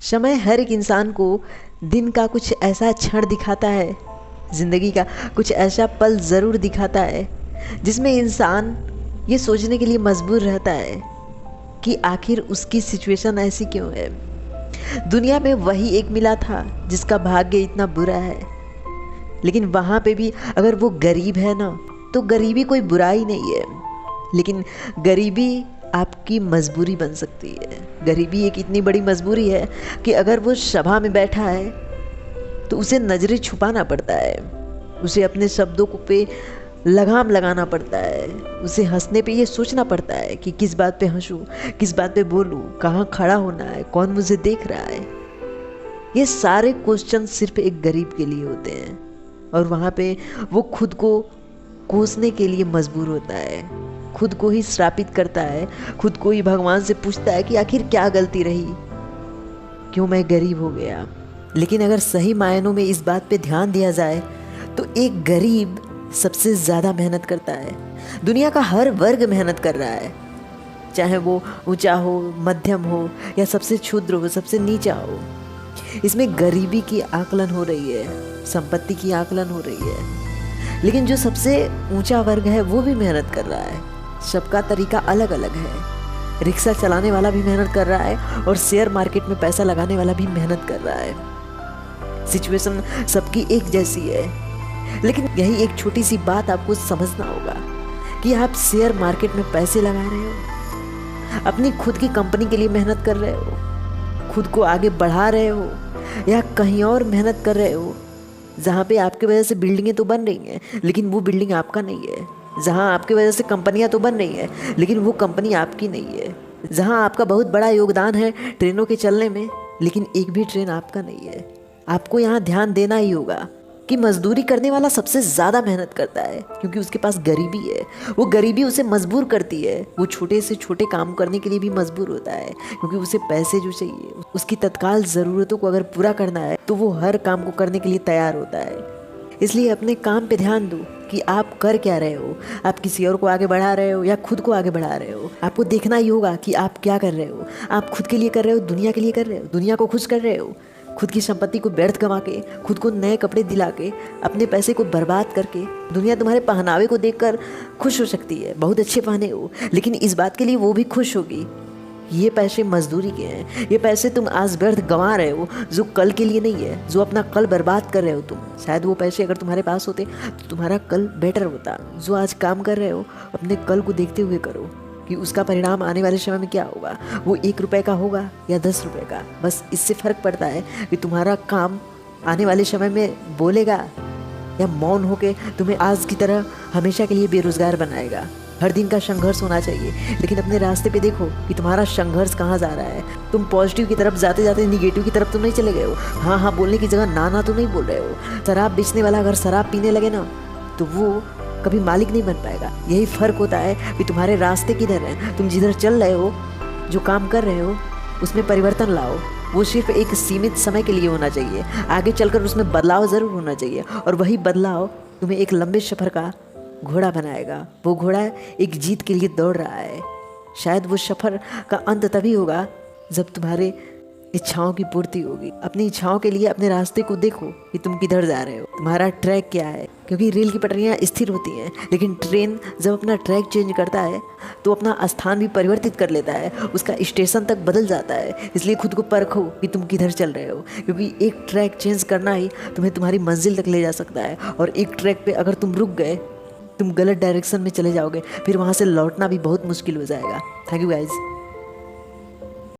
समय हर एक इंसान को दिन का कुछ ऐसा क्षण दिखाता है, ज़िंदगी का कुछ ऐसा पल ज़रूर दिखाता है जिसमें इंसान ये सोचने के लिए मजबूर रहता है कि आखिर उसकी सिचुएशन ऐसी क्यों है। दुनिया में वही एक मिला था जिसका भाग्य इतना बुरा है, लेकिन वहाँ पे भी अगर वो गरीब है ना, तो गरीबी कोई बुराई नहीं है, लेकिन गरीबी आपकी मजबूरी बन सकती है। गरीबी एक इतनी बड़ी मजबूरी है कि अगर वो सभा में बैठा है तो उसे नज़रें छुपाना पड़ता है, उसे अपने शब्दों को पे लगाम लगाना पड़ता है, उसे हंसने पे ये सोचना पड़ता है कि किस बात पे हंसूं, किस बात पे बोलूं, कहाँ खड़ा होना है, कौन मुझे देख रहा है। ये सारे क्वेश्चन सिर्फ एक गरीब के लिए होते हैं और वहाँ पे वो खुद को कोसने के लिए मजबूर होता है, खुद को ही श्रापित करता है, खुद को ही भगवान से पूछता है कि आखिर क्या गलती रही, क्यों मैं गरीब हो गया। लेकिन अगर सही मायनों में इस बात पे ध्यान दिया जाए तो एक गरीब सबसे ज़्यादा मेहनत करता है। दुनिया का हर वर्ग मेहनत कर रहा है, चाहे वो ऊंचा हो, मध्यम हो या सबसे क्षुद्र हो, सबसे नीचा हो। इसमें गरीबी की आकलन हो रही है, संपत्ति की आकलन हो रही है। लेकिन जो सबसे ऊंचा वर्ग है वो भी मेहनत कर रहा है। सबका तरीका अलग अलग है। रिक्शा चलाने वाला भी मेहनत कर रहा है और शेयर मार्केट में पैसा लगाने वाला भी मेहनत कर रहा है। सिचुएशन सबकी एक जैसी है, लेकिन यही एक छोटी सी बात आपको समझना होगा कि आप शेयर मार्केट में पैसे लगा रहे हो, अपनी खुद की कंपनी के लिए मेहनत कर रहे हो, खुद को आगे बढ़ा रहे हो, या कहीं और मेहनत कर रहे हो जहाँ पे आपके वजह से बिल्डिंगें तो बन रही हैं लेकिन वो बिल्डिंग आपका नहीं है, जहाँ आपके वजह से कंपनियाँ तो बन रही हैं लेकिन वो कंपनी आपकी नहीं है, जहाँ आपका बहुत बड़ा योगदान है ट्रेनों के चलने में लेकिन एक भी ट्रेन आपका नहीं है। आपको यहाँ ध्यान देना ही होगा कि मजदूरी करने वाला सबसे ज़्यादा मेहनत करता है क्योंकि उसके पास गरीबी है। वो गरीबी उसे मजबूर करती है, वो छोटे से छोटे काम करने के लिए भी मजबूर होता है क्योंकि उसे पैसे जो चाहिए, उसकी तत्काल ज़रूरतों को अगर पूरा करना है तो वो हर काम को करने के लिए तैयार होता है। इसलिए अपने काम पे ध्यान दो कि आप कर क्या रहे हो, आप किसी और को आगे बढ़ा रहे हो या खुद को आगे बढ़ा रहे हो। आपको देखना ही होगा कि आप क्या कर रहे हो। आप खुद के लिए कर रहे हो, दुनिया के लिए कर रहे हो, दुनिया को खुश कर रहे हो, खुद की संपत्ति को व्यर्थ गंवा के, खुद को नए कपड़े दिला के, अपने पैसे को बर्बाद करके। दुनिया तुम्हारे पहनावे को देखकर खुश हो सकती है, बहुत अच्छे पहने हो, लेकिन इस बात के लिए वो भी खुश होगी ये पैसे मजदूरी के हैं, ये पैसे तुम आज व्यर्थ गंवा रहे हो जो कल के लिए नहीं है, जो अपना कल बर्बाद कर रहे हो तुम। शायद वो पैसे अगर तुम्हारे पास होते तो तुम्हारा कल बेटर होता। जो आज काम कर रहे हो अपने कल को देखते हुए करो कि उसका परिणाम आने वाले समय में क्या होगा, वो 1 रुपये का होगा या 10 रुपये का। बस इससे फ़र्क पड़ता है कि तुम्हारा काम आने वाले समय में बोलेगा या मौन होके तुम्हें आज की तरह हमेशा के लिए बेरोज़गार बनाएगा। हर दिन का संघर्ष होना चाहिए, लेकिन अपने रास्ते पे देखो कि तुम्हारा संघर्ष कहाँ जा रहा है। तुम पॉजिटिव की तरफ जाते जाते निगेटिव की तरफ तो नहीं चले गए हो। हाँ हाँ बोलने की जगह ना ना तो नहीं बोल रहे हो। शराब बेचने वाला अगर शराब पीने लगे ना तो वो कभी मालिक नहीं बन पाएगा। यही फ़र्क होता है कि तुम्हारे रास्ते किधर है। तुम जिधर चल रहे हो, जो काम कर रहे हो, उसमें परिवर्तन लाओ। वो सिर्फ एक सीमित समय के लिए होना चाहिए, आगे चलकर उसमें बदलाव ज़रूर होना चाहिए और वही बदलाव तुम्हें एक लंबे सफ़र का घोड़ा बनाएगा। वो घोड़ा एक जीत के लिए दौड़ रहा है। शायद वो सफ़र का अंत तभी होगा जब तुम्हारे इच्छाओं की पूर्ति होगी। अपनी इच्छाओं के लिए अपने रास्ते को देखो कि तुम किधर जा रहे हो, तुम्हारा ट्रैक क्या है। क्योंकि रेल की पटरियाँ स्थिर होती हैं, लेकिन ट्रेन जब अपना ट्रैक चेंज करता है तो अपना स्थान भी परिवर्तित कर लेता है, उसका स्टेशन तक बदल जाता है। इसलिए खुद को परखो कि तुम किधर चल रहे हो, क्योंकि एक ट्रैक चेंज करना ही तुम्हें तुम्हारी मंजिल तक ले जा सकता है। और एक ट्रैक पे अगर तुम रुक गए, तुम गलत डायरेक्शन में चले जाओगे, फिर वहाँ से लौटना भी बहुत मुश्किल हो जाएगा। Thank you guys.